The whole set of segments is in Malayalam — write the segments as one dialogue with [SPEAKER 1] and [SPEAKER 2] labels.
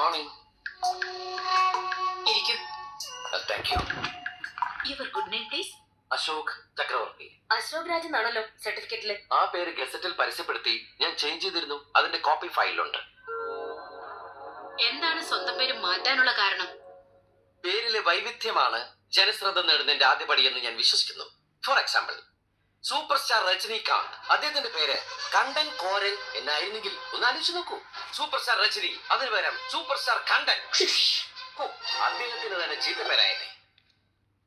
[SPEAKER 1] മോർണിംഗ്.
[SPEAKER 2] ഇരിക്കൂ.
[SPEAKER 1] Thank you.
[SPEAKER 2] Your good name please.
[SPEAKER 1] Ashok ചക്രവർത്തി.
[SPEAKER 2] അശോക് രാജ് എന്നാണല്ലോ സർട്ടിഫിക്കറ്റില്.
[SPEAKER 1] ആ പേര് ഗസറ്റിൽ പരസ്യപ്പെടുത്തി ഞാൻ ചേഞ്ച് ചെയ്തിരുന്നു. അതിന്റെ കോപ്പി ഫയലിലുണ്ട്.
[SPEAKER 2] എന്താണ് സ്വന്തം പേര് മാറ്റാനുള്ള കാരണം?
[SPEAKER 1] പേരിലെ വൈവിധ്യമാണ് ജനശ്രദ്ധ നേടുന്നതിന്റെ ആദ്യപടിയെന്ന് ഞാൻ വിശ്വസിക്കുന്നു. For example, super star Rajinikanth, അദ്ദേഹത്തിന്റെ പേര് കണ്ടൻ കോരൻ എന്നായിരുന്നെങ്കിൽ ഒന്ന് ആലോചിച്ച് നോക്കൂ. സൂപ്പർ സ്റ്റാർ രജനി, അതിന് പകരം സൂപ്പർ സ്റ്റാർ കണ്ടൻ. അദ്ദേഹത്തിന് തന്നെ ചീത്ത പേരായനെ.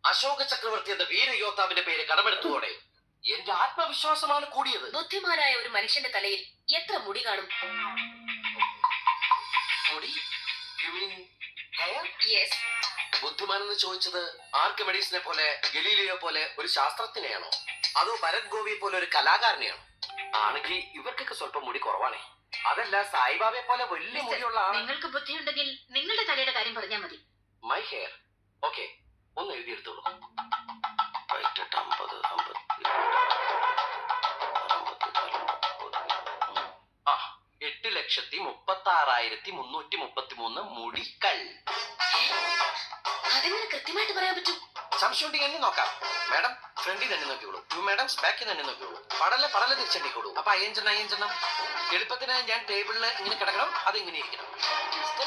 [SPEAKER 1] അശോക ചക്രവർത്തി എന്ന വീരയോദ്ധാവിന്റെ പേര് കടമെടുത്തോടെ എന്റെ ആത്മവിശ്വാസമാണ് കൂടിയത്.
[SPEAKER 2] ബുദ്ധിമാനായ ഒരു മനുഷ്യന്റെ തലയിൽ എത്ര മുടി കാണും?
[SPEAKER 1] മുടി? You mean hair?
[SPEAKER 2] യെസ്.
[SPEAKER 1] ബുദ്ധിമാനെന്ന് ചോദിച്ചത് ആർക്കിമെഡീസിനെ പോലെ, ഗലീലിയോ പോലെ ഒരു ശാസ്ത്രജ്ഞനെയാണോ, അതോ ഭരത് ഗോപിയെ പോലെ ഒരു കലാകാരനെയാണോ? ആണെങ്കിൽ ഇവർക്കൊക്കെ സ്വല്പം മുടി കുറവാണേ. അതല്ല, സായിബാബയെ പോലെ വലിയ മുടിയുള്ള ആളാണ്.
[SPEAKER 2] നിങ്ങൾക്ക് ബുദ്ധിയുണ്ടെങ്കിൽ നിങ്ങളുടെ തലയുടെ കാര്യം പറഞ്ഞാൽ മതി.
[SPEAKER 1] My hair. ഓക്കെ, ഒന്ന് എഴുതിയെടുത്തോളൂ. 8,36,333 മുടികൾ.
[SPEAKER 2] അതെങ്ങനെ കൃത്യമായിട്ട് പറയാൻ പറ്റും?
[SPEAKER 1] സംശയം ഉണ്ടെങ്കിൽ എന്നെ നോക്കാം. മാഡം ഫ്രണ്ടിൽ തന്നെ നോക്കിയോളൂ. മാഡം ബാക്കിൽ തന്നെ നോക്കിയോളൂ. പടല തിരിച്ചെണ്ണിക്കോളൂ. അപ്പൊ അയ്യഞ്ചെണ്ണം. എളുപ്പത്തിന് ഞാൻ ടേബിളിൽ ഇങ്ങനെ കിടക്കണം, അത് ഇങ്ങനെ ഇരിക്കണം.